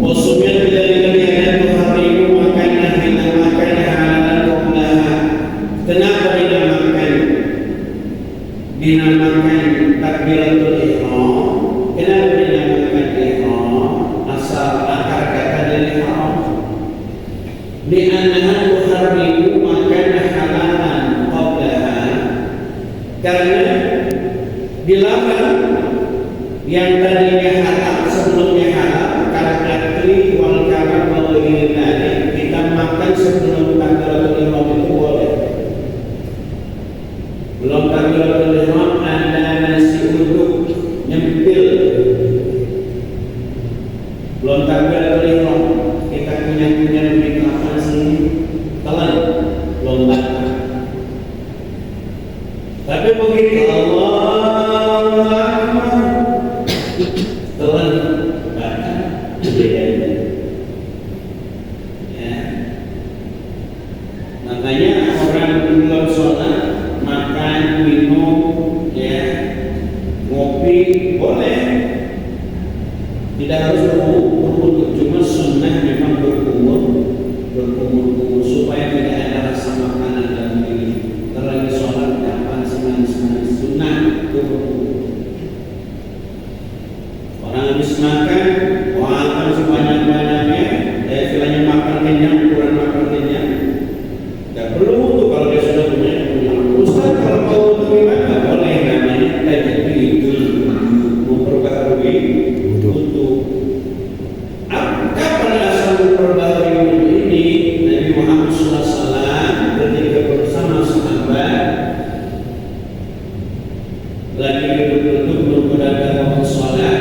Maksudnya dari kalian itu harimu makanlah kita makanlah li'annaha tuharrimu ma kana halalan qablaha, karena dilarang yang tadinya halal sebelumnya halal, karakatri wal karam wal ghirnani, kita makan sebelum takbiratul ihram itu boleh. Belum takbiratul ihram ada nasi uduk nyempil, belum takbiratul ihram kita punya lebih kelapa sini telan belum makan. Tapi begitu Allah telan makan bedanya. Ya. Makanya orang belum sholat makan minum ya ngopi boleh, tidak harus berkumur, cuma sunnah memang berkumur supaya tidak ada rasa makanan dalam diri. Terlagi sholat kapan semanis sunnah itu berkumur. Orang habis makan, makan sebanyak-banyaknya, istilahnya makan kenyang, kurang makan kenyang. Tidak perlu untuk kalau dia sudah punya. Ustaz kalau mau gimana boleh, namanya tajdidul memperbaharui untuk. Kapan asal memperbaharui untuk ini? Nabi Muhammad SAW ketika bersama sahabat lagi duduk belum berada waktu sholat,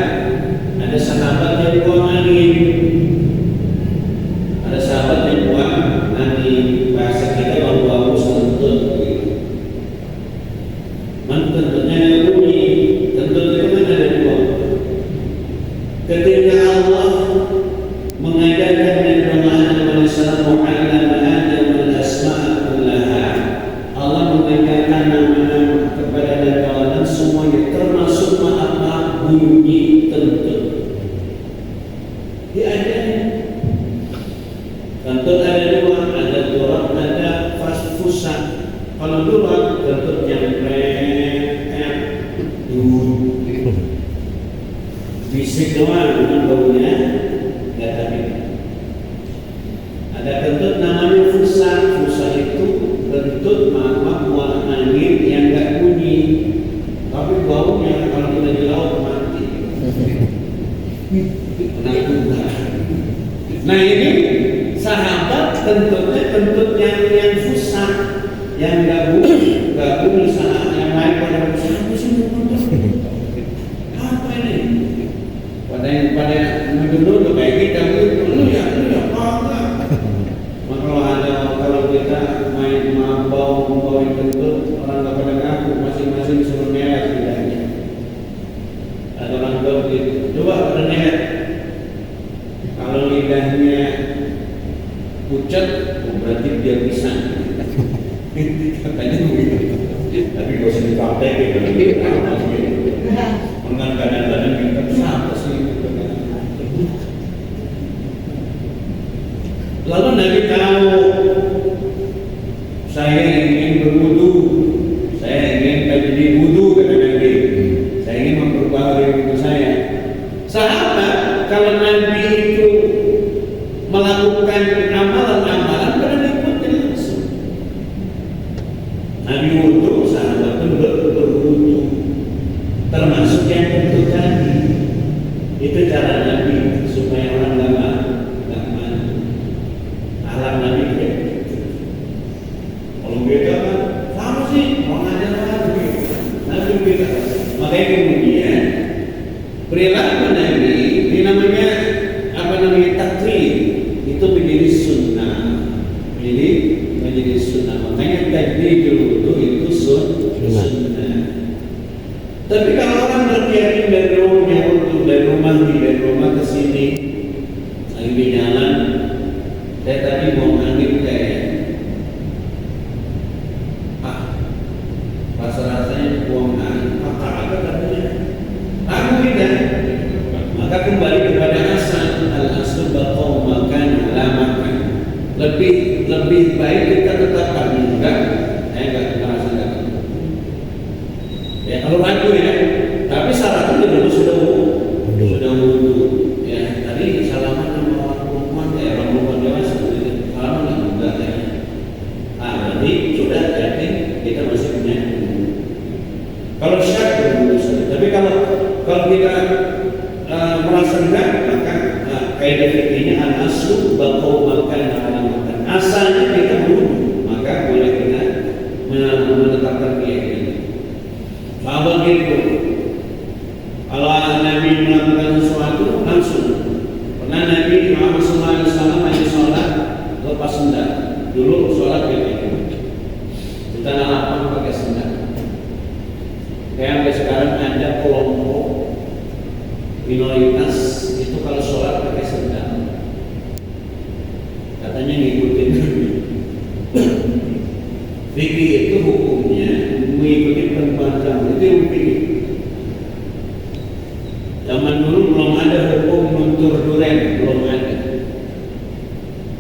ada sahabat yang buang angin, bahasa kita bau-bau sentut. Tentunya bunyi, tentu itu kan ada dua. Ketika Allah mengajarkan Nabi Muhammad SAW mu'allam al-asma' kullaha, Allah mengajarkan nama-nama kepada Nabi Muhammad semuanya, termasuk maaf bunyi tentu. Diajarkan tentu ada dua, ada durab, ada fusa. Kalau durab tentu bisik doang dengan baunya, nggak tapi. Ada kentut namanya fusa. Fusa itu kentut buah angin yang nggak bunyi, tapi baunya kalau kita di laut mati. Nah ini sahabat kentutnya kentut yang fusa, yang nggak bunyi saat yang lain pada apa sih apa ini? Pada dulu kayak kita lu ya apa? Maka kalau kita main bawain kentut, orang nggak pada ngaku, masing-masing suruh merah lidahnya. Ada orang tahu gitu, coba pada merah. Kalau lidahnya pucat, berarti dia bisa. Katanya begitu. Tapi gak usah dipakai gitu. Dengan kadang-kadang kita sama sih. Lalu Nabi tahu saya ingin berwudu, saya ingin tajdid wudu, kata Nabi. Saya ingin memperbaharui wudu saya. Sahabat kalau Nabi itu melakukan amalan-amalan berarti ikuti langsung. Nabi wudu, sahabat pun berwudu, termasuk yang tentu tadi. Itu cara Nabi supaya orang nggak malu. Alam Nabi begitu. Kalau beda kan, sama sih mau ngajar begitu. Nabi beda. Makanya kemudian perilaku Nabi ini namanya takrir, itu menjadi sunnah, menjadi sunnah. Makanya tajdidul wudu itu sunnah. Tapi kalau orang berkeyakin dari rumahnya untuk dari rumah ke sini lagi di jalan, saya tadi mau angin kayak rasanya buang angin, apa katanya? Aku tidak. Maka kembali kepada asal al-asl baqau makan lamakan. Lebih baik kita tetapkan enggak merasa enggak. Ya kalau ragu ya, tapi syaratnya dulu sudah wudu. Ya tadi salaman sama orang perempuan kayak orang perempuan dewasa, salaman al-aslu baqau makan alamatan. Asalnya kita wudhu, maka boleh kita menetapkan keyakinan. Sahabat itu, kalau Nabi melakukan sesuatu langsung. Pernah Nabi Muhammad SAW hanya sholat lepas sendal. Dulu sholat begitu, di tanah lapang pakai sendal. Kayak sampai sekarang ada kelompok minoritas itu kalau sholat pakai sendal, katanya ngikutin. Fikih itu hukumnya mengikuti perubahan zaman, itu yang fikih. Zaman dulu belum ada hukum luntur duren, belum ada.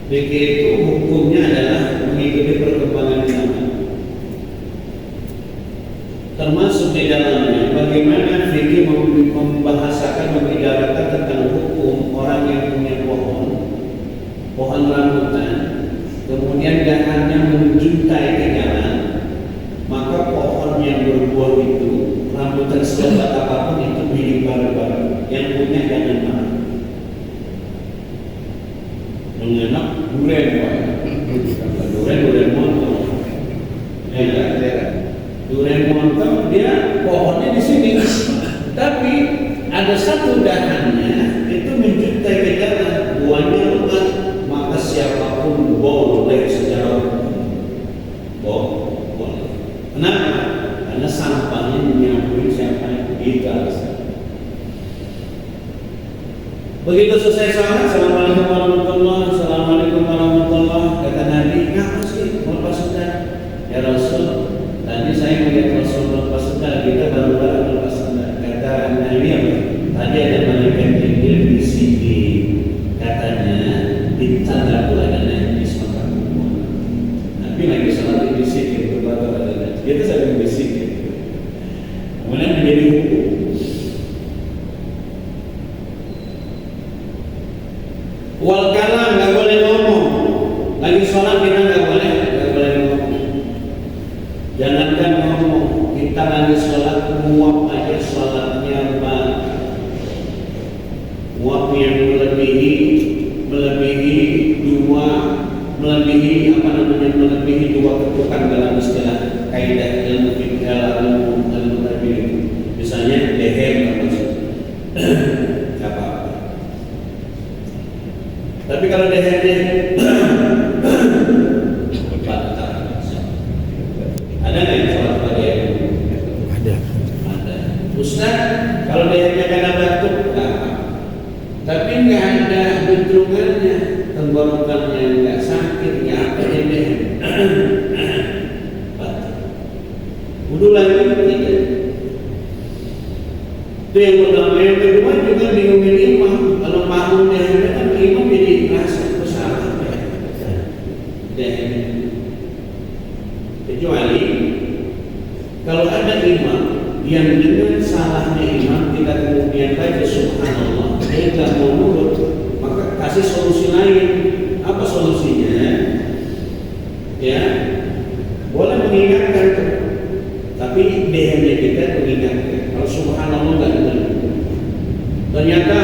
Fikih itu hukumnya adalah mengikuti perkembangan zaman. Termasuk di dalamnya bagaimana fikih membahasakan, membicarakan tentang hukum orang yang punya pohon rambutan, kemudian dahannya menjuntai ke jalan, maka pohon yang berbuah itu, rambutan selebat apapun itu milik bareng-bareng, yang punya jangan marah. Mengenap duren, duren montong, duren montong dia pohonnya di sini, tapi ada satu dahannya itu menjuntai ke jalan, buahnya lebat, maka siapapun boleh secara boleh. Kenapa? Karena sampahnya menyambut siapa yang kita. Begitu selesai sholat, assalamualaikum warahmatullahi, assalamualaikum warahmatullahi, kata Nabi, ngapa sih mau lepas sendal? Ya Rasul, tadi saya melihat Rasul lepas sendal, kita baru lepas sendal. Kata Nabi apa? Tadi ada malaikat Jibril bisikin, katanya ditanda pula ada najis maka Nabi lagi sholat dibisikin, berbatal ada najis. Kita saling bisikin, kemudian menjadi hukum. Wal kalam nggak boleh ngomong. Lagi sholat kita nggak boleh ngomong. Jangankan ngomong, kita lagi sholat muap aja sholatnya muap yang melebihi dua ketukan dalam istilah kaidah ilmu fikih ilmu tarbiyah. Misalnya leher apa? Tapi kalau lehernya ada nggak yang sholat pada dia? Ada. Ustaz, kalau lehernya kena batuk nggak apa? Tapi nggak ada bentukannya, tenggorokannya nggak sakit, nggak apa leher. Batuk. Wudu lagi tidak. Itu yang pertama. Yang kedua juga bingungin imam. Kalau makmum lehernya kan imam jadi rasa bersalah. Kecuali kalau ada imam yang dengan salahnya imam kita kemudian baca subhanallah, dia tidak mau nurut, maka kasih solusi lain. Apa solusinya? Ya, boleh mengingatkan, tapi lehernya kita mengingatkan. Kalau subhanallah nggak dengar, ternyata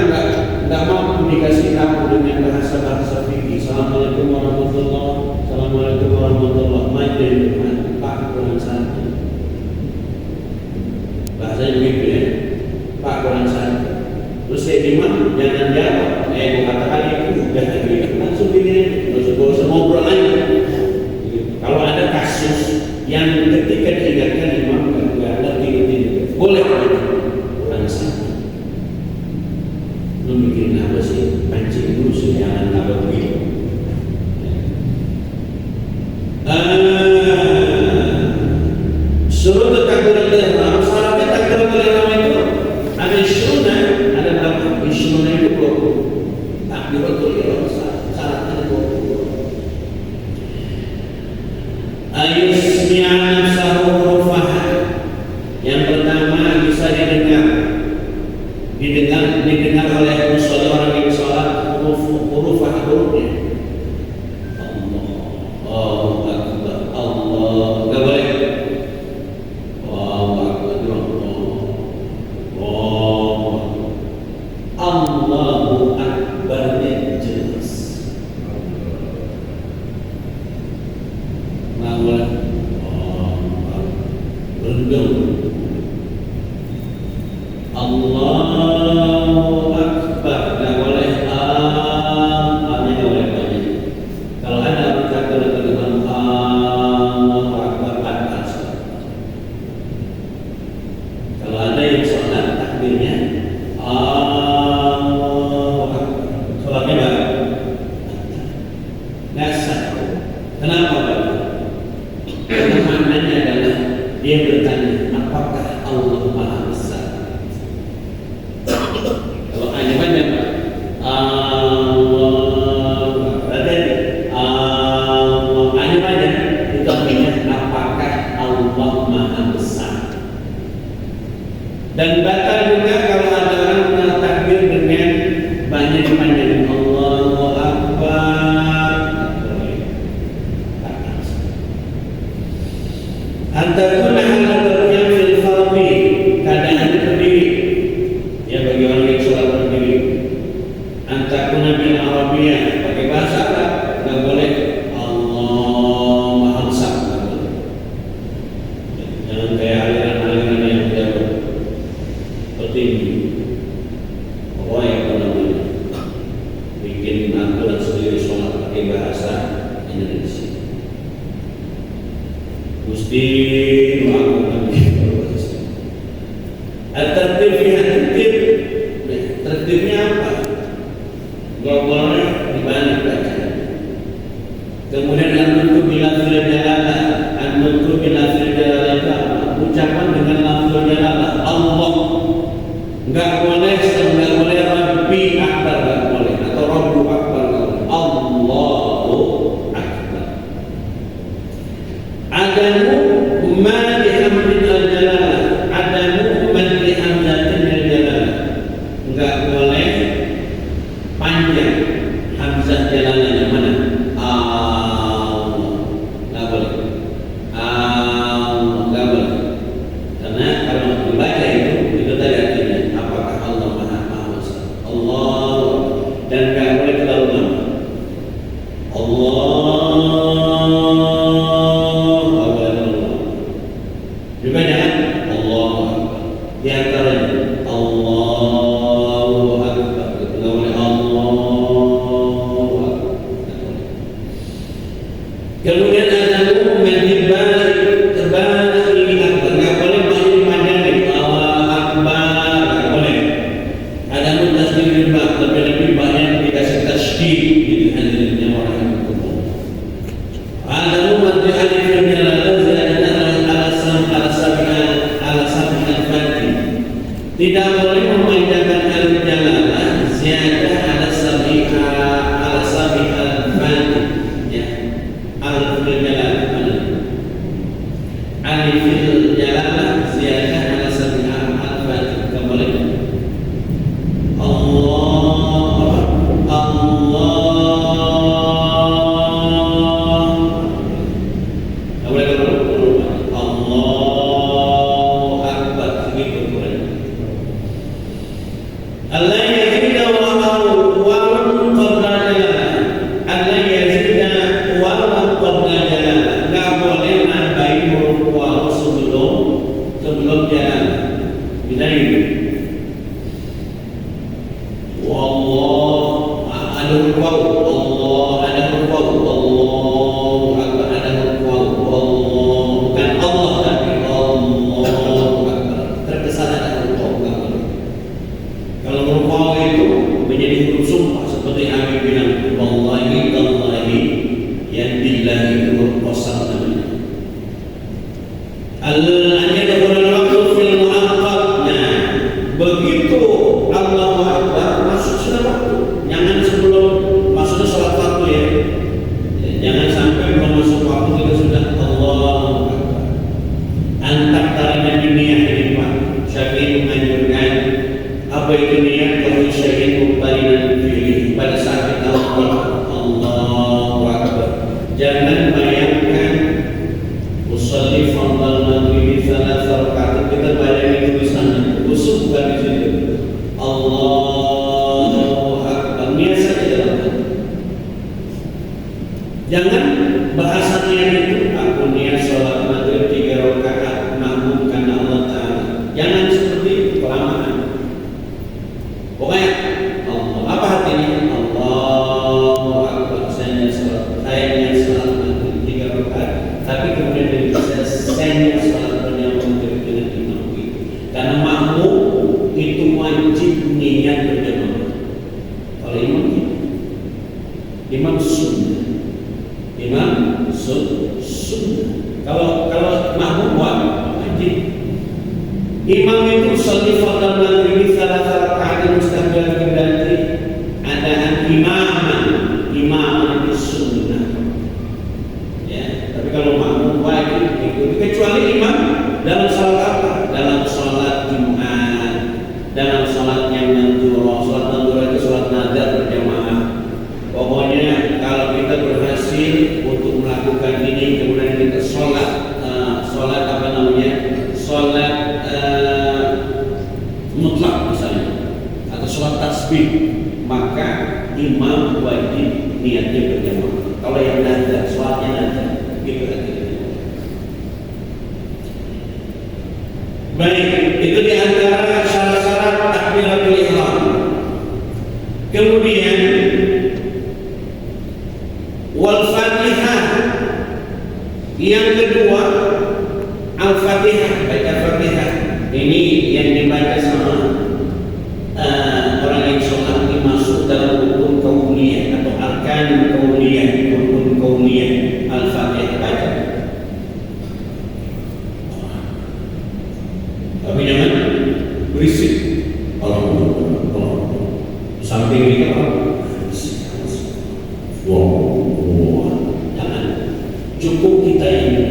nggak mampu dikasih tahu dengan bahasa fikih. Assalamualaikum warahmatullahi, assalamualaikum warahmatullahi, maju depan Pak kurang satu. Bahasanya begitu ya, Pak kurang satu. Terus saya imam jangan jawab, katakan itu udah gitu, langsung gini, langsung gak usah ngobrol lagi. Kalau ada kasus yang ketika diingatkan imam nggak ngerti, boleh kurang satu. Lu bikin apa sih? Pancing dulu sih, jangan tambah begitu. Suruh takbiratul ihram, syaratnya takbiratul ihram itu ada sunnah, ada berapa? Sunnah itu 20. Takbiratul ihram syaratnya 20. Ayusmi'a nafsahu hurufah. Yang pertama bisa didengar oleh musolli orang yang sholat hurufah hurufnya. Allahu Akbar, Allah nggak boleh. Allahu Akbarnya jelas. Tunduk. Allahu Akbar. Tidak boleh hanya boleh banyak. Kalau ada kata dengan Allahu Akbar pantas. Kalau ada yang sholat takbirnya Allahu Akbar, sholatnya baru nggak sah. Kenapa Pak? Karena maknanya adalah dia bertanya apakah Allah Maha Besar. Kalau hanya banyak Pak Allah berarti Allah hanya banyak itu artinya apakah Allah Maha Besar. Dan batal juga kalau ada orang takbir dengan banyak Allahu Akbar. Antaruna al-qiyam fil fardhi, keadaan berdiri. Ya bagi orang yang sholat berdiri. Antaruna bil Arabiyyah, pakai bahasa Arab, enggak boleh Allah Maha Besar. Jangan kayak aliran-aliran yang jauh. Seperti ini. Bahwa yang namanya bikin aturan sendiri sholat pakai bahasa Indonesia. Mesti melakukan tertibnya apa? Global dibalik bacaan. Kemudian al-nutq bil lafzil jalalah, al-nutq bil lafzil jalalah, ucapan dengan lafzul jalalah Allah. Enggak boleh Rabbi Akbar, enggak boleh, atau Rabbu Akbar, Allahu Akbar. Adamu ma dihamdil al-jalalah, adamu man dihamdatin al-jalalah. Enggak boleh panjang hamzah jalalahnya, mana? Allah. Enggak boleh. Allah enggak boleh. Karena kalau dibaca itu tadi artinya apakah Allah Maha Besar. Allah, dan enggak boleh terlalu lama. Juga jangan Allah di antaranya Allahu Akbar. Enggak boleh Allahu Akbar. Kemudian ada terbalik ini akbar. Enggak boleh banyak panjang Allahu Akbar. Enggak boleh. Ada tasdid bab, lebih banyak dikasih tasdid gitu hadirinnya orang umum. Ada mad alif jalalah ziyadatan ala sab'in al-fatih. Tidak boleh memanjangkan alif jalalah ziyadah ala sab'in al-fatih. Ya. Alif jalalah. Alif jalalah ziyadah ala sab'in al-fatih. Tidak boleh. Allah Allahu Akbar begitu Quran. Allah yazida wa qabla jalala. Allah yazida wa qabla jalala. Enggak boleh nambahin huruf waw sebelum jalala. Bila ini wallah ada huruf waw, Allah ada huruf waw, Allahu Akbar ada huruf waw, Allah bukan Allah tapi Allahu Akbar. Terkesan ada huruf waw enggak boleh. Kalau huruf waw itu menjadi huruf sumpah seperti Abi bilang wallahi tallahi ya billahi huruf qasam namanya. Al-anjad waktu fil mu'aqqab. Nah, begitu Allahu Akbar masuk sudah waktu. Jangan sebelum masuknya sholat waktu ya. Jangan sampai belum masuk waktu kita sudah Allahu Akbar. Antak tarikan niat ini Pak. Syafi'i menganjurkan apa itu niat kalau syai'in muqtarinan fi'li pada saat kita Allahu Akbar. Jangan bayangkan usolli fardal maghrib salat rakaat kita bayangin tulisannya. Khusus bukan di situ. Allahu Akbar. Niat saja dalam hati. Jangan bahasa niat itu aku niat sholat maghrib 3 rakaat makmum kan yusalli fardal maghrib thalatha raka'atin mustaqbil qiblati adaan imaman itu sunnah. Ya, tapi kalau makmum wajib ikut, kecuali imam dalam salat apa? Dalam salat Jumat, dalam salat yang mandura. Salat mandura itu salat nadar berjamaah. Pokoknya kalau kita berhasil untuk melakukan ini, kemudian kita sholat apa namanya, sholat mutlak misalnya, atau sholat tasbih, maka imam wajib niatnya berjamaah. Kalau yang nadar, sholatnya nadar, gitu artinya. Baik, itu di antara syarat-syarat takbiratul ihram. Kemudian wal Fatihah. Yang kedua, Al-Fatihah, baca Fatihah. Ini yang dibaca sama orang yang sholat ini masuk dalam rukun kauniyah atau arkan kauniyah, rukun kauniyah. Al-Fatihah baca. Tapi jangan berisik. Allah samping kita jangan. Cukup kita ini.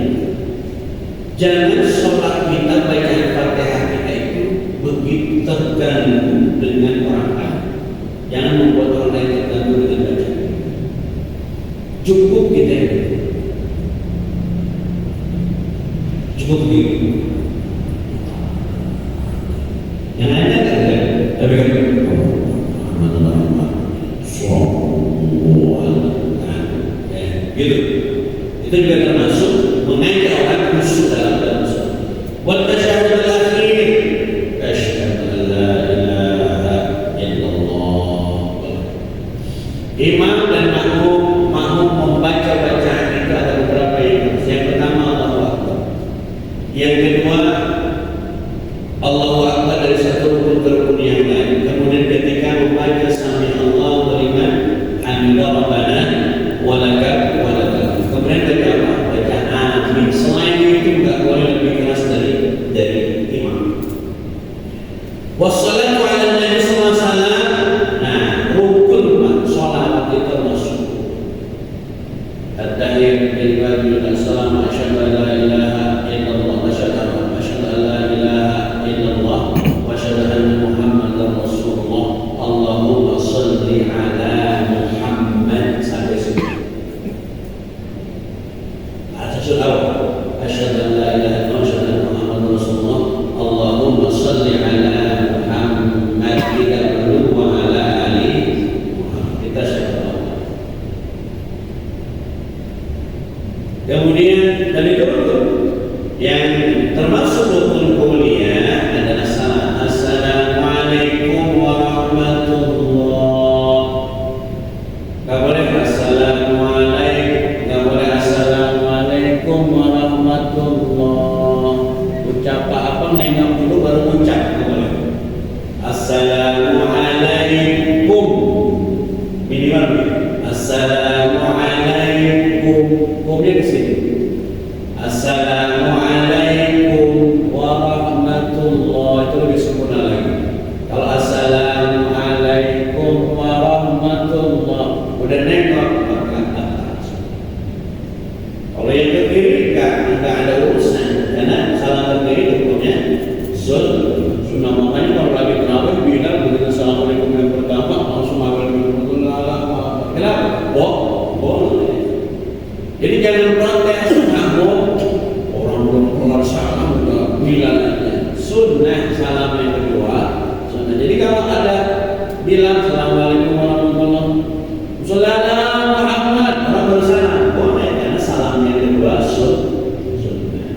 Jangan sholat kita baca Fatihah kita itu begitu terganggu dengan orang lain. Jangan membuat orang lain terganggu dengan bacaan. Cukup kita ini. Cukup begitu. Yang lainnya tak ada. Tapi kan gitu. Itu juga termasuk mengajak orang khusyuk dalam sholat. Wa tasyahhudul akhir, asyhadu an la ilaha illallah. Imam dan makmum membaca bacaan itu ada beberapa yang. Yang pertama Allahu Akbar. Yang kedua Allahu Akbar dari satu rukun ke rukun yang lain. Kemudian ketika membaca sami Allahu liman hamidah rabbana wa lakal. Kemudian baca amin. Selain itu enggak boleh lebih keras dari imam. Wassalatu ala Nabi sallallahu alaihi wasallam. Nah, rukun salat itu termasuk at-tahiyat lillahi wa salam asyhadu an la ilaha illallah wa asyhadu an la ilaha illallah wa asyhadu anna Muhammadar Rasulullah. Allahumma shalli ala Muhammad sampai situ. Asyhadu an la ilaha illallah wa asyhadu anna Muhammadar Rasulullah. Allahumma shalli ala Muhammad wa ala ali Muhammad. Kita syukur. Kemudian dari itu yang termasuk rukun qauliyah adalah salam. Assalamualaikum warahmatullah. Enggak boleh assalamualaikum, enggak boleh assalamualaikum warahmatullah. Ucap apa nengok dulu baru ucap, enggak boleh. Assalamualaikum minimal. Assalamualaikum, kumnya di sini. Assalamualaikum warahmatullah, itu lebih sempurna lagi. Kalau assalamualaikum warahmatullah udah nengok maka atas. Kalau yang ke kiri enggak ada urusan, karena salam ke kiri hukumnya sunnah. Makanya kalau lagi terawih bilang begitu assalamualaikum yang pertama langsung warahmatullah. Kenapa? Boleh. Jadi jangan protes, orang belum keluar salam udah bilang aja. Sunnah salam yang kedua. Sunnah. Jadi kalau ada bilang assalamualaikum warahmatullahi wabarakatuh, Muhammad, orang bersalam boleh, karena salam yang kedua sunnah.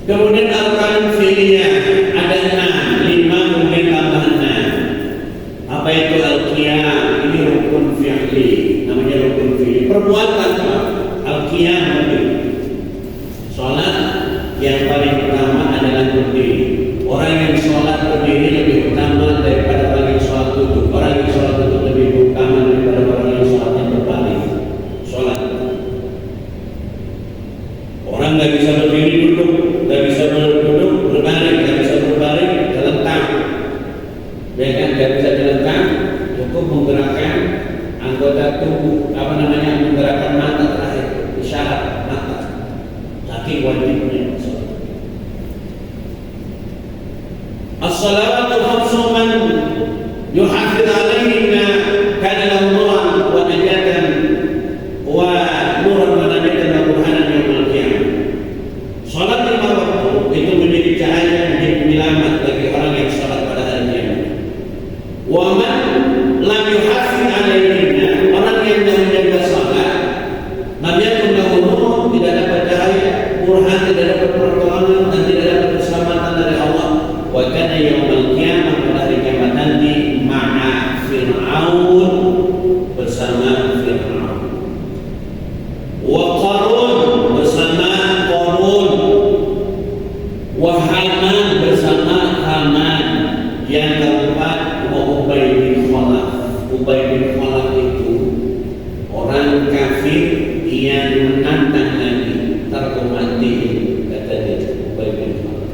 Kemudian arkan fi'liyah ada 6, 5 kemudian tambah 6. Apa itu al-qiyam? Ini rukun fi'li, namanya rukun fi'li. Perbuatan al-qiyam itu. Salat yang paling pertama adalah berdiri. Orang yang sholat berdiri lebih utama daripada orang yang sholat duduk. Orang yang sholat duduk lebih utama daripada orang yang sholatnya berbalik. Sholat. Orang nggak bisa berdiri duduk, nggak bisa duduk berbalik, nggak bisa wa Qarun bersama Qarun, wa Haman bersama Haman. Yang keempat wa Ubay bin Khalaf. Ubay bin Khalaf itu orang kafir yang menantang Nabi, terkomati kata dia. Ubay bin Khalaf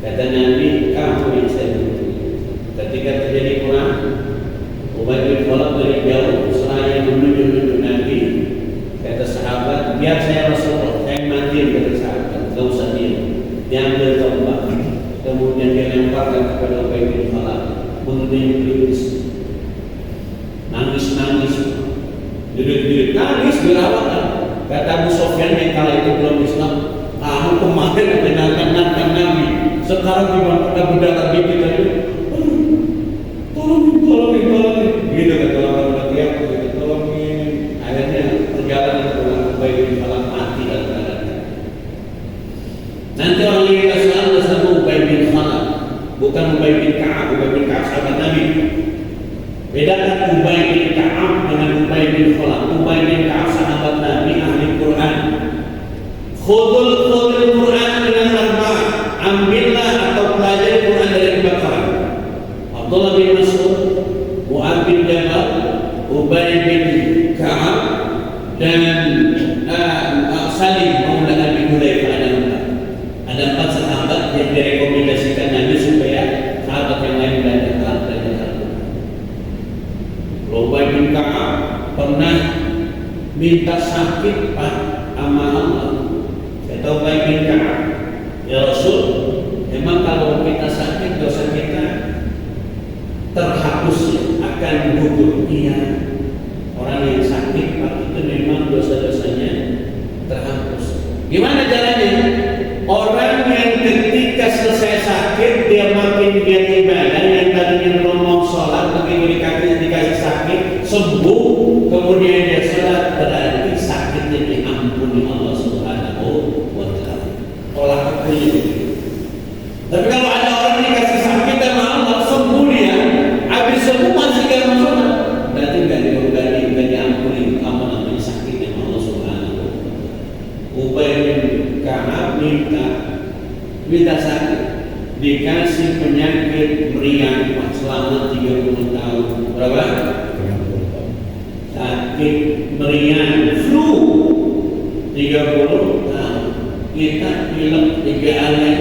kata Nabi, kamu yang saya butuh. Ketika terjadi perang, Ubay bin Khalaf dari jauh seraya menuju Nabi. Kata sahabat, biar saya Rasulullah, saya mati. Kata sahabat, tidak usah dia ambil tombak, kemudian dia lemparkan kepada Ubay bin Khalaf, mengenai pelipis. Nangis, duduk nangis berawal. Kata Abu Sufyan yang kala itu belum Islam, kamu kemarin menantang Nabi, sekarang gimana berdarah dikit aja? Tolongin, gitu kata orang teriak, tolongin. Akhirnya perjalanan dengan Ubay bin Khalaf mati dalam keadaan. Nanti orang yang kasih bersama Ubay bin Khalaf, bukan Ubay bin Ka'ab. Ubay bin Ka'ab sahabat Nabi. Bedakan Ubay bin Ka'ab dengan Ubay bin Khalaf. Ubay bin Ka'ab sahabat Nabi, ahli Quran. Khudul Quran dengan arba'ah. Ambillah atau pelajari Quran dari Al-Baqarah. Abdullah bin Mas'ud, Mu'adz bin Jabal, Ubay bin Ka'ab, dan Salim maula Abi Hudzaifah. Ada empat sahabat yang direkomendasikan Nabi supaya sahabat yang lain belajar Al-Quran. Ubay bin Ka'ab pernah minta sakit Pak sama Allah. Kata Ubay bin Ka'ab, ya Rasul, memang kalau kita sakit dosa kita terhapus akan gugur. Iya, orang yang sakit Pak itu memang dosa-dosanya terhapus. Gimana caranya? Orang yang ketika selesai sakit dia makin giat ibadah, yang tadinya belum mau sholat tapi dikasih sakit sembuh, kemudian dia sholat, berarti sakitnya diampuni Allah Subhanahu wa Ta'ala. Olah kepunya. Tapi kalau ada orang yang dikasih sakit sama Allah sembuh dia, habis sembuh masih gak mau sholat, berarti gak diampuni apa namanya sakitnya Allah Subhanahu wa Ta'ala. Ubay bin Ka'ab minta sakit, dikasih penyakit meriang selama 30 tahun. Berapa? Sakit meriang flu 30 tahun. Kita bilang gejalanya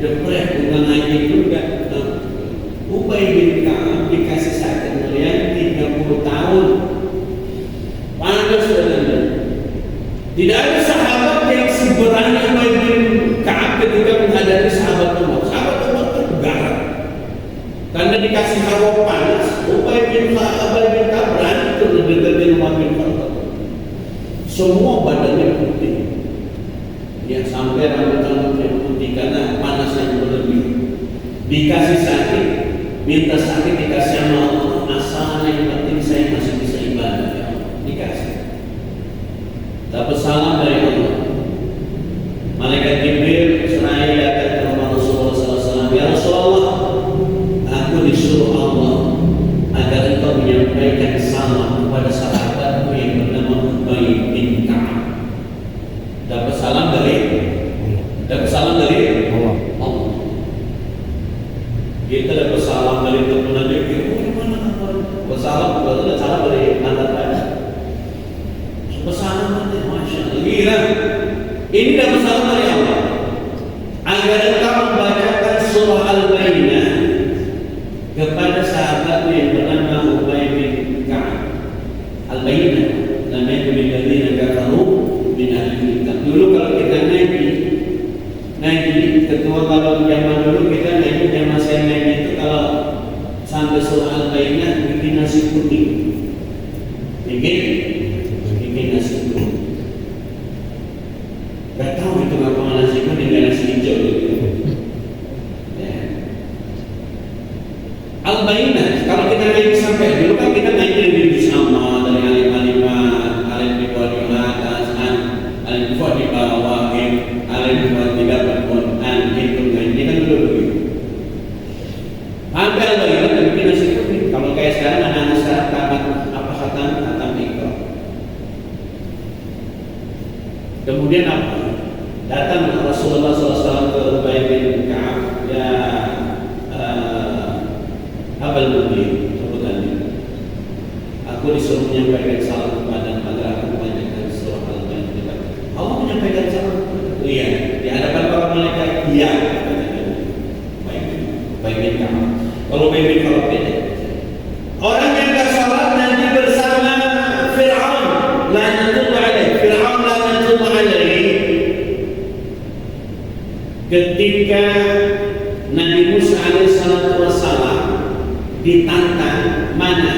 depresi, bukan aja juga. Ubay bin Ka'ab dikasih sakit meriang 30 tahun. Panas saudara. Tidak ada sahabat yang seberani Ubay bin Ka'ab ketika menghadapi sahabat Umar. Sahabat Umar tergarang karena dikasih hawa panas. Ubay bin Ka'ab berani untuk deketin Umar bin Khattab. Semua badannya putih, ya sampai rambut-rambutnya putih karena panas yang berlebih. Dikasih sakit, minta sakit dikasih sama Allah. Asal yang penting saya masih bisa ibadah, ya Allah. Dikasih. Dapat salam dari Allah. Malaikat Jibril seraya datang ke rumah Rasulullah SAW. Ya Rasulullah, aku disuruh Allah agar engkau menyampaikan salam kepada sahabatmu yang bernama Ubay bin Ka'ab. Dapat salam dari Allah. Kita dapat salam dari teman Nabi. Bersalam ada salam dari mantan pada. Bersalam nanti, masya Allah. Gila. Ini dapat salam dari Allah agar engkau membacakan surah Al-Bayyinah kepada sahabatmu yang bernama Ubay bin Ka'ab. Al-Bayyinah namanya biladzina kafaru min ahli kitab. Dulu kalau kita naik ketua, kalau zaman dulu kita naik, zaman saya naik itu kalau sampai surah Al-Bayyinah bikin nasi kuning. Bikin nasi kuning. Gak tahu itu apa nasi kuning dan nasi hijau gitu. Ya. Al-Bayyinah, kalau kita naik sampai dulu kan kita naik dari sama dari alim-alimat, alim di bawah di atas, alim di bawah di bawah, alim di bawah di dapat Quran, itu ngaji kan dulu begitu. Sampai Al-Bayyinah bikin nasi kuning. Kalau kayak sekarang anak-anak sekarang tamat apa khatam ikro. Kemudian apa? Datang Rasulullah SAW ke Ubay bin Ka'ab, ya Abul Mubin, sebutannya. Aku disuruh menyampaikan salam kepada agar aku membacakan surah Al-Baqarah. Allah menyampaikan salam kepada iya di hadapan para malaikat. Iya, Ubay bin Ka'ab. Kalau Ubay bin Ka'ab beda. Orang yang tak salat nanti bersama Fir'aun, laknatullah alaih. Fir'aun laknatullah alaih. Ketika Nabi Musa alaihissalatu wassalam ditantang, mana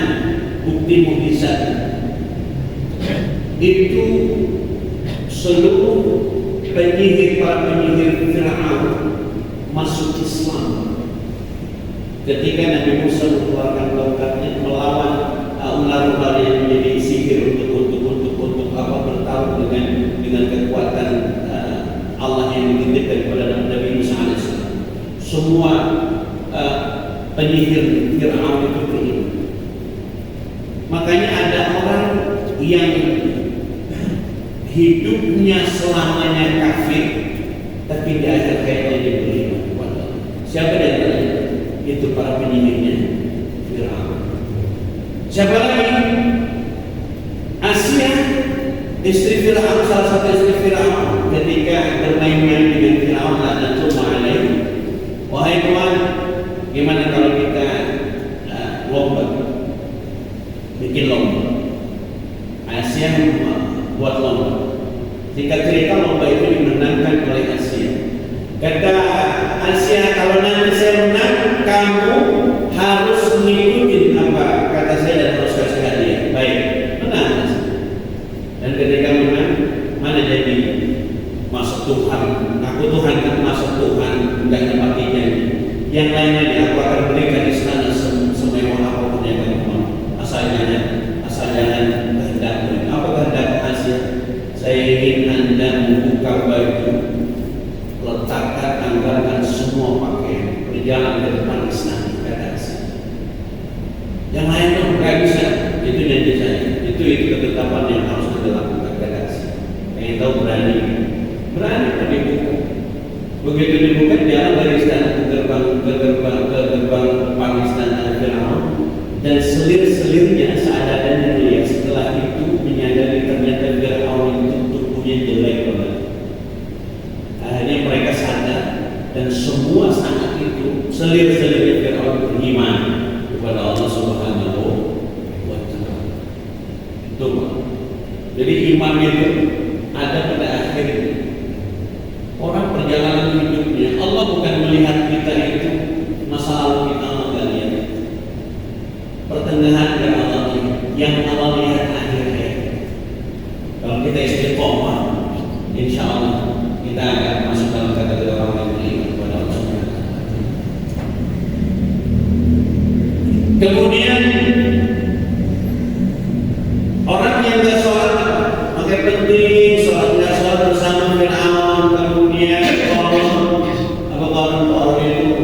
bukti mukjizat, itu seluruh para penyihir Fir'aun masuk Islam. Ketika Nabi Musa mengeluarkan tongkatnya melawan ular-ular yang menjadi sihir untuk bertarung dengan kekuatan Allah yang dititipkan kepada Nabi Musa alaihissalam. Semua penyihir Fir'aun itu beriman. Makanya ada orang yang hidupnya selamanya kafir, tapi di akhir hayatnya dia beriman kepada Allah. Siapa di antaranya? Itu para penyihirnya Fir'aun. Siapa lagi? Asia, istri Fir'aun, salah satu istri Fir'aun, ketika bermain-main dengan Fir'aun laknatullah alaih. Wahai Tuhan, gimana kalau kita lomba, bikin lomba? Asia buat lomba. Singkat cerita, lomba itu dimenangkan oleh Asia. Kata Asia, kalau nanti saya menang, kamu harus mengikuti apa kata saya dan harus kasih hadiah. Baik, menang. Dan ketika menang, mana jadi masuk Tuhan? Aku Tuhan kan masuk Tuhan, enggak nepati janji. Yang lainnya aku akan berikan istana semewah apapun yang kamu mau. Asal jangan kehendakmu. Apa kehendak Asia? Saya ingin Anda membuka baju, letakkan, anggarkan semua pakaian, berjalan ke depan istana, kata Asia. Yang lain tuh nggak bisa, itu janji saya. Itu ketetapan yang harus kita lakukan, kata Asia. Yang tahu berani dibuka. Begitu dibuka, jalan dari istana ke gerbang depan istana Fir'aun, dan selir-selirnya seadanya dia. Setelah itu menyadari ternyata Fir'aun itu tubuhnya jelek banget. Akhirnya mereka sadar, dan semua saat itu selir-selirnya Fir'aun beriman kepada Allah Subhanahu wa Ta'ala. Itu, jadi iman itu ada pada akhirnya. Orang perjalanan hidupnya, Allah bukan melihat kita itu masa lalu kita lihat. Pertengahan dari Allah yang Allah lihat akhirnya. Kalau kita istiqomah, insya Allah kita akan masuk dalam kategori orang yang beriman kepada Allah Subhanahu wa Ta'ala. Kemudian orang yang tidak sholat, maka penting sholat. Tidak sholat bersama Fir'aun. Kemudian orang itu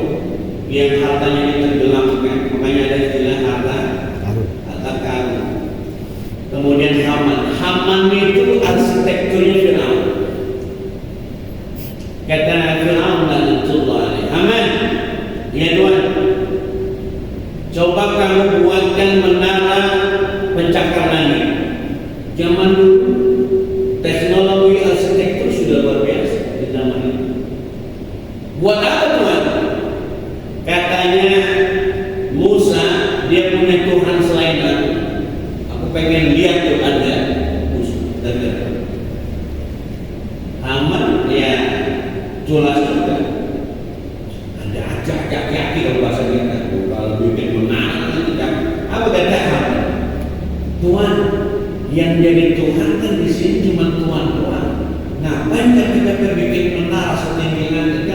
yang hartanya ditenggelamkan, makanya ada istilah harta karun. Kemudian Haman itu arsitekturnya Fir'aun. Kata Fir'aun laknatullah alaih, Haman, ya Tuhan, coba kamu buatkan menara pencakar langit. Zaman dulu teknologi arsitektur sudah luar biasa di zaman itu. Buat apa Tuhan? Katanya Musa, dia punya Tuhan selain aku. Aku pengen lihat tuh ada Musa. Haman ya jelas juga. Ada ajak-ajak kalau bahasa kita. Kalau bikin menara itu kan apa kata Haman? Tuhan, yang jadi Tuhan kan di sini cuma Tuhan doang. Ngapain kita bikin menara setinggi langit?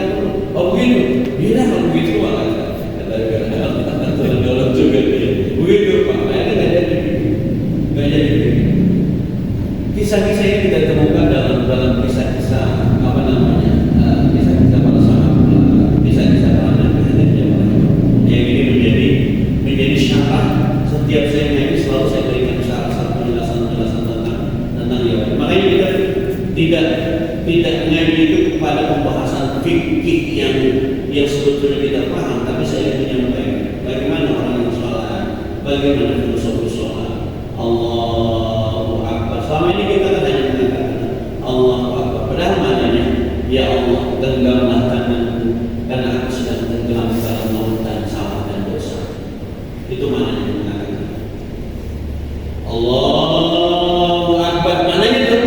Oh begitu, bila kalau begitu malah dalam juga begitu Pak, nggak jadi. Kisah-kisah ini kita temukan dalam kisah-kisah kisah-kisah para sahabat, kisah-kisah para nabi. Yang ini menjadi syarat setiap saya ngaji, selalu saya berikan syarat penjelasan tentang ya. Makanya kita tidak ngaji itu kepada pembahasan fikih yang sebetulnya kita paham, tapi saya ingin menyampaikan bagaimana orang yang sholat, bagaimana filosofi sholat. Allahu Akbar. Selama ini kita kan hanya mengatakan Allahu Akbar, padahal maknanya ya Allah, genggamlah tanganku karena aku sedang tenggelam dalam lautan salah dan dosa. Itu maknanya mengatakan Allahu Akbar. Maknanya itu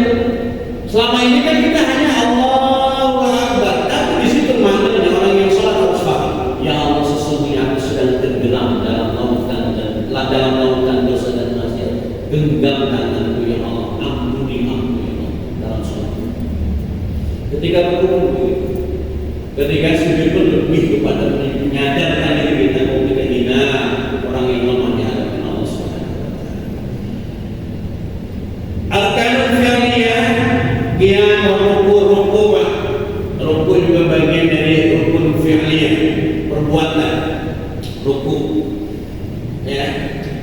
selama ini kan kita hanya Allahu Akbar, tapi di situ maknanya orang yang sholat harus paham. Ya Allah, sesungguhnya aku sedang tenggelam dalam lautan dosa dan maksiat. Genggam tanganku ya Allah, ampuni aku ya Allah dalam sholat. Ketika berkumpul, ketika sujud pun lebih kepada menyadarkan diri kita bahwa kita hina, orang yang lemah di hadapan Allah Subhanahu wa taala. Arkanul fi'liyah, qiyam wa ruku' juga bagian dari rukun fi'liyah, perbuatan. Ruku', ya,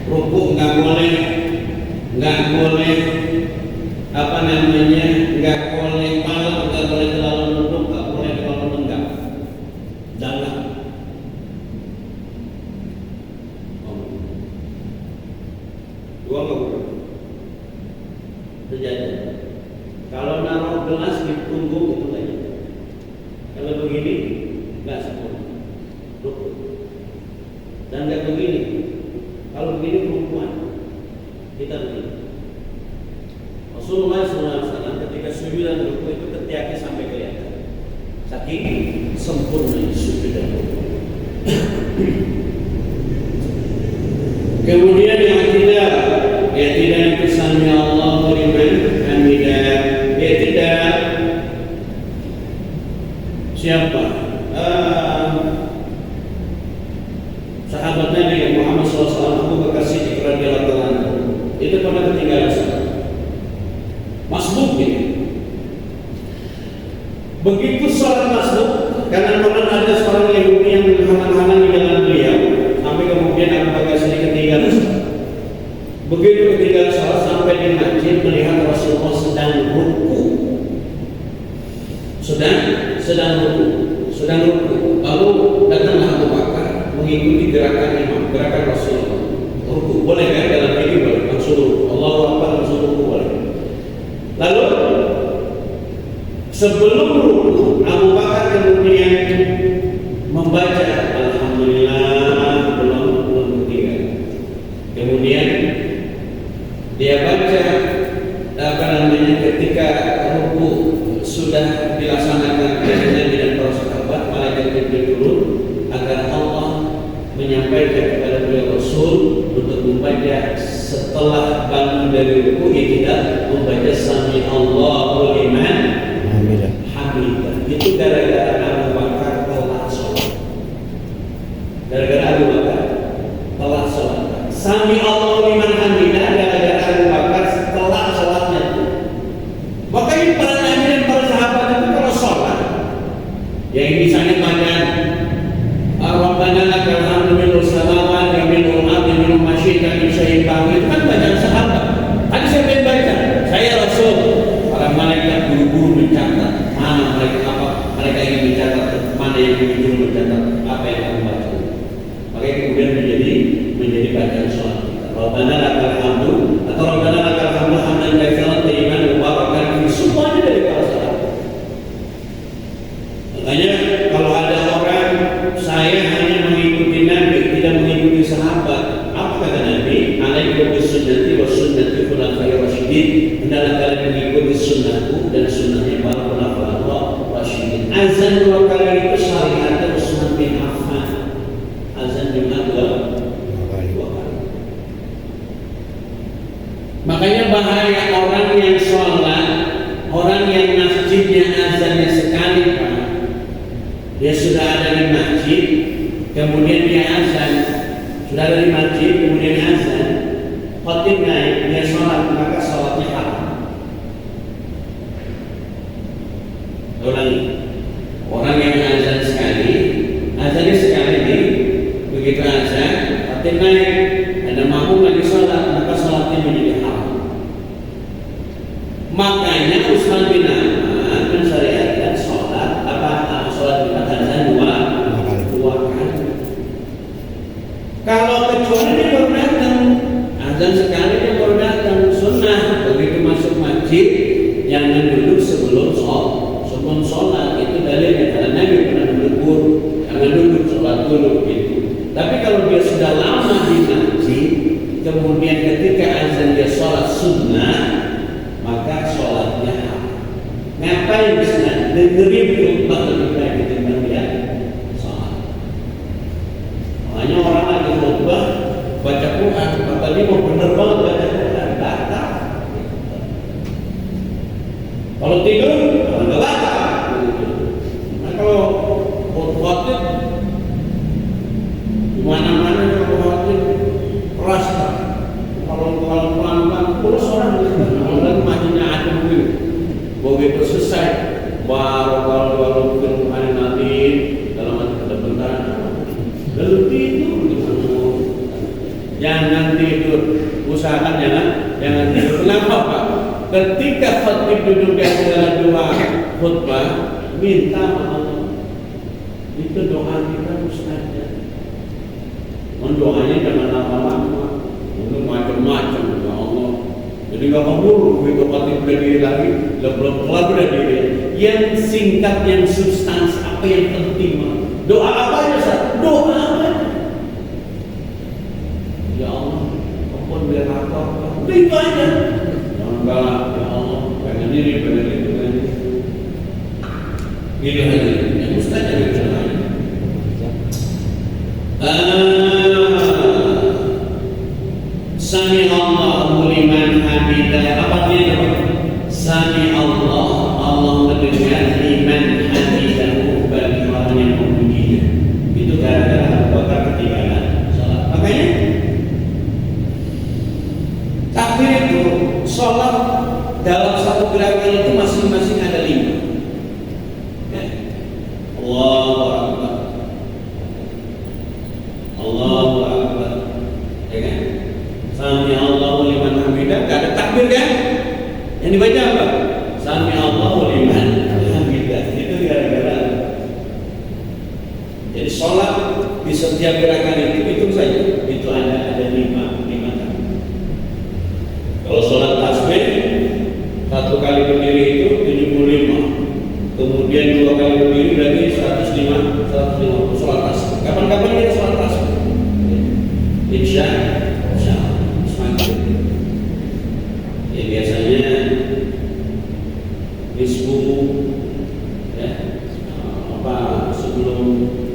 ruku' nggak boleh nggak boleh malam, nggak boleh terlalu duduk, nggak boleh terlalu lenggak. Jangan. Dua nggak boleh. Terjadi. Kalau naruh gelas di punggung itu nggak jadi. Kalau begini nggak sempurna. Rukun. Dan nggak begini. Kalau begini perempuan, kita begini. Rasulullah SAW ketika sujud dan ruku itu ketiaknya sampai kelihatan. Saking sempurna sujud dan ruku. Kemudian yang tidak itu sami Allahu liman hamidah. Tidak siapa? Sahabat Nabi Muhammad SAW, Abu Bakar Siddiq radhiyallahu anhu, itu pernah ketinggalan salat. Masbuk gitu. Begitu sholat masbuk, karena pernah ada seorang Yahudi yang menghalang-halang di jalan beliau, sampai kemudian Abu Bakar Siddiq ketinggalan sholat. Begitu ketinggalan sholat sampai di masjid, melihat Rasulullah sedang ruku, lalu datanglah Abu Bakar mengikuti gerakan Rasulullah. Ruku boleh kan dalam ini boleh, langsung Allahu Akbar langsung ruku boleh. Lalu sebelum ruku, Abu Bakar kemudian membaca Alhamdulillah belum ketiga. Kemudian dia baca ketika ruku sudah dilaksanakan Nabi dan para sahabat, malaikat Jibril turun agar Allah menyampaikan kepada beliau Rasul untuk membaca setelah bangun dari ruku, tidak membaca sami Allahu liman hamidah. Itu gara-gara Abu Bakar telat sholat. Sami Allahu liman hamidah gara-gara Abu Bakar telat sholatnya. Makanya para nabi dan para sahabat itu kalau sholat, yang misalnya baca Rabbana lakal hamdu mil'ul samawati wa mil'ul ardi wa mil'u ma syi'ta min syai'in ba'd, itu kan bacaan sahabat. Tadi siapa yang baca? Saya Rasul. Para malaikat buru-buru mencatat mana mereka ingin mencatat, mana yang buru-buru mencatat apa yang kamu baca. Makanya kemudian menjadi bacaan sholat kita. Rabbana lakal hamdu atau Rabbana lakal hamdu hamdan katsiran thayyiban mubarakan fi, semuanya dari para sahabat. Makanya kalau ada orang saya hanya mengikuti Nabi, tidak mengikuti sahabat, apa kata Nabi? Alaikum bisunnati wa sunnati khulafair rasyidin. Hendaklah kalian mengikuti sunnahku dan sunnahnya para khulafair rasyidin. Azan dua kali itu syariat Utsman bin Affan. Azan Jumat dua kali. Makanya bahaya orang yang sholat, orang yang masjidnya azannya sekali, Pak. Dia sudah ada di masjid, kemudian dia azan, sudah ada di masjid, kemudian azan, khotib naik, dia sholat, maka sholatnya haram. Ulangi, orang yang azan sekali, azannya sekali nih, begitu azan, khotib naik, ada makmum lagi sholat, maka sholatnya menjadi haram. Makanya Utsman bin jangan duduk sebelum sholat. Itu dalilnya karena Nabi pernah menegur jangan duduk sholat dulu gitu. Tapi kalau dia sudah lama di masjid, kemudian ketika azan dia sholat sunnah, maka sholatnya ngapain bisa dengerin khutbah lebih baik ketimbang dia sholat. Makanya orang lagi khutbah baca Quran, tadi mau bener banget baca Quran, batal. Kalau tidur, nggak batal. Nah kalau khutbahnya mana-mana kalau khutbahnya keras, kalau pelan-pelan terus orang orang majunya ada begitu selesai baru firman Nabi dalam bentar lalu tidur. Jangan tidur, usahakan jangan tidur. Kenapa Pak? Ketika khatib duduk di antara dua khutbah, minta maaf. Itu doa kita Ustaznya. Mendoanya jangan lama-lama, untuk macam-macam ya Allah. Jadi nggak kabur, begitu khatib berdiri lagi, belum kelar berdiri. Yang singkat, yang substansi, apa yang penting? Doa apa aja Ustaz? Doa apa? Ya Allah, ampun biar apa? Itu aja. Jangan galak, ya Allah, pengen diri, pengen itu, pengen itu. Ini aja, yang Ustaz jadi jalan. Sami Allahu liman hamidah. Apa dia? Sami Allah, Allah mendengar liman hamidahu bagi orang yang memujinya. Itu gara-gara bakar ketinggalan sholat. Makanya takbir itu sholat dalam satu gerakan itu masing-masing ada 5. Allahu Akbar, Allahu Akbar, ya kan? Sami Allahu liman hamidah, gak ada takbir kan? Yang dibaca apa? Sami Allahu liman hamidah. Itu gara-gara. Jadi sholat di setiap gerakan itu saja. Itu ada 5 takbir. Kalau sholat tasbih, 1 kali berdiri itu 75. Kemudian 2 kali berdiri lagi 150 sholat tasbih. Kapan-kapan kita sholat tasbih? Insya Allah. Ya biasanya nisfu ya sebelum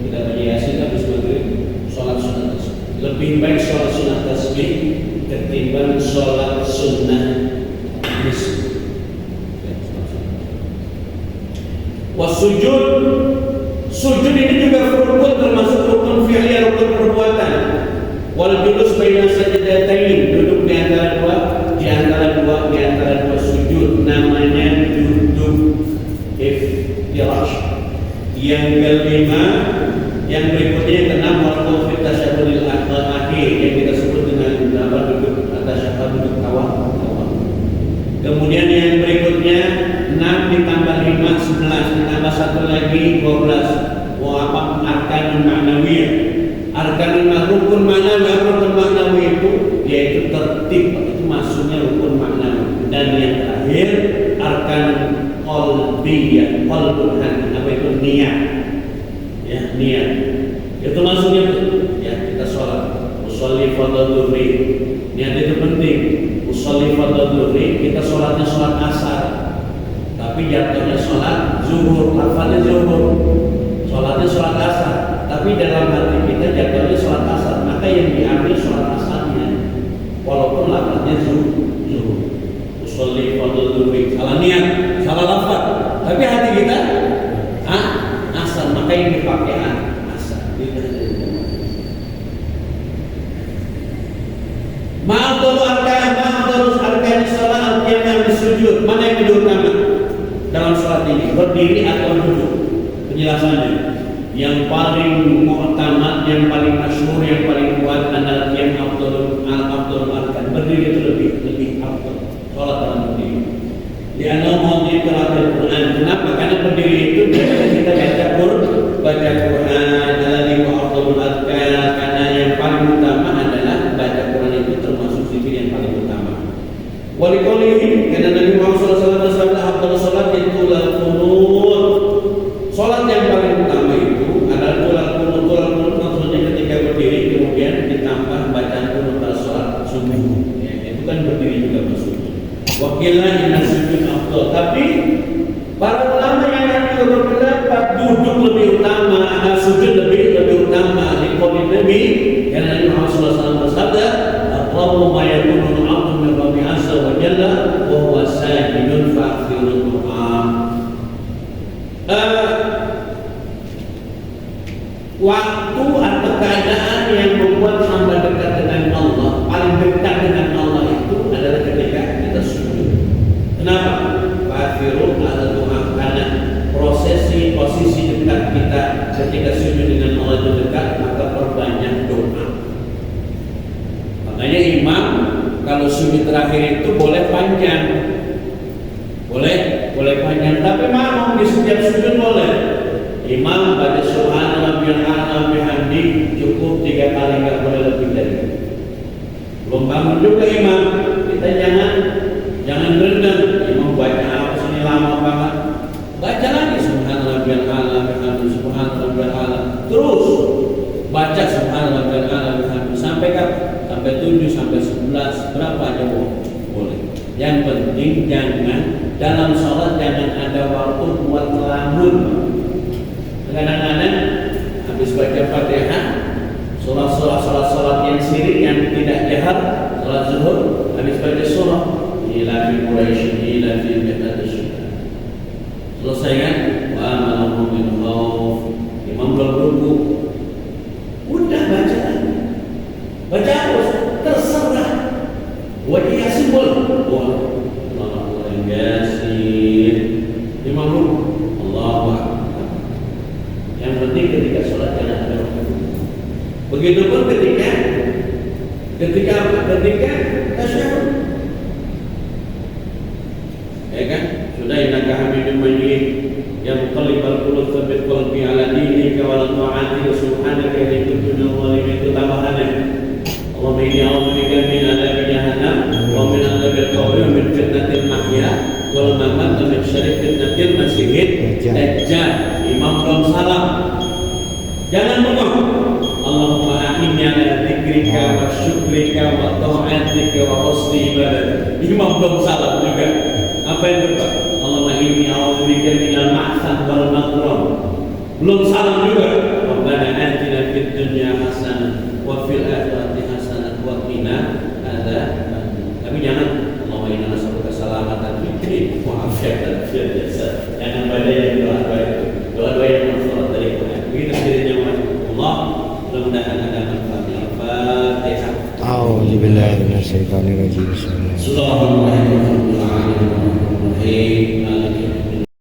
kita baca Yasin habis maghrib sholat sunat tasbih. Lebih baik sholat sunat tasbih ketimbang sholat sunnah nisfu. Wasujud, sujud ini juga rukun, termasuk rukun fi'li, rukun perbuatan. Wal julus baina sajdatain, duduk di antara dua sujud, namanya duduk iftirash. Yang kelima, yang berikutnya yang keenam, wal fi tasyahhudil akhir yang kita sebut dengan duduk tasyahhud, duduk tawaf. Kemudian yang berikutnya 6 ditambah 5 11, ditambah 1 lagi 12. Arkanun ma'nawiyah. Arkanun rukun ma'nawi itu yaitu tertib, itu masuknya rukun maknawi. Dan yang terakhir arkanun qalbiyah, qalbul hati, apa itu niat. Ya, niat. Itu masuknya ya kita sholat. Usolli fardhu dhuhri. Niat itu penting. Usolli fardhu dhuhri, kita sholatnya sholat asar. Tapi jatuhnya sholat zuhur, lafaznya zuhur. Sholatnya sholat asar, tapi dalam hati kita jatuhnya sholat asar. Maka yang diambil sholat asarnya, walaupun lafaznya zuhur. Usolli fardhu dhuhri, salah niat, salah lafaz, tapi hati kita asar. Maka yang dipakai asar. Maaf dulu arkan sholat yang bersujud. Mana yang lebih utama dalam sholat ini? Berdiri atau duduk? Penjelasannya, yang paling mu'tamad, yang paling masyhur, yang paling kuat adalah yang afdalul arkan. Berdiri itu lebih afdal. Sholat dalam berdiri. Di antara mauti qiraatul Quran. Kenapa? Karena berdiri itu kita baca Quran adalah di afdalul arkan. Karena yang paling utama adalah baca Quran itu termasuk zikir yang paling utama. Waliqaulihi, karena Nabi Muhammad SAW para ulama yang lain juga berpendapat duduk lebih utama, sujud lebih utama di qaul Nabi karena Nabi Muhammad SAW bersabda, "Aqrabu ma yakunu al-'abdu min Rabbi 'azza wa jalla wa huwa sajidun fa'khirul du'a." Waktu atau keadaan yang membuat hamba dekat dengan Allah, paling dekat dengan Allah itu adalah ketika kita sujud. Kenapa? Fa'khirul du'a, karena posisi dekat kita ketika sujud dengan Allah itu dekat, maka perbanyak doa. Makanya imam kalau sujud terakhir itu boleh panjang, boleh panjang, tapi makmum di setiap sujud boleh. Imam baca subhanallah bihamdi cukup 3 kali, nggak boleh lebih dari itu. Belum bangun juga imam, kita jangan berendam. Imam baca apa sini lama banget, baca lagi subhanallah bihamdi, subhanallah bihamdi, terus baca subhanallah bihamdi sampai kapan? Sampai 7, sampai 11, berapa aja boleh. Yang penting jangan dalam sholat jangan ada waktu buat ngelamun. Kadang-kadang habis baca Fatihah, sholat yang syirik yang tidak jahat, sholat zuhur, habis baca surah ila fi Quraisy ila fi bi'atis syaitan. Selesai kan? Wa amalahu min khauf. Imam belum ruku. Udah baca lagi. Baca terus, terserah. Buat Yasin boleh. Allah Yasin. Imam ruku. Allahu Akbar. Yang penting ketika sholat jangan ada waktu. Begitupun ketika tasyahud. Ya kan? Sudah innaka hamidum majid yang muqallibal qulub tsabbit qalbi ala dinika wa la ta'atika subhanaka inni kuntu minadh dhalimin. Itu tambahannya. Allahumma inni a'udzubika min adzabi jahannam wa min adzabil qabr wa min fitnatil mahya wal mamat wa min syarri fitnatil masiihid dajjal. Imam belum salam, jangan bengong. Allahumma a'inni ala dzikrika wa syukrika wa ta'atika wa husni ibadatik. Imam belum salam juga. Apa yang berkata? Allahumma inni a'udzubika minal ma'sam wal maghram. Belum salam juga. Rabbana atina fid dunya hasanah wa fil akhirati hasanah wa qina adzabannar. Tapi jangan Allahumma inna nas'aluka salamatan fid wa afiatan fil jasad. Jangan pada yang doa yang masyhur dari Quran. Begitu ceritanya Allah. Mudah-mudahan ada manfaatnya. Al-Fatihah. A'udzubillahi minasyaitonir rajim. Bismillahirrahmanirrahim.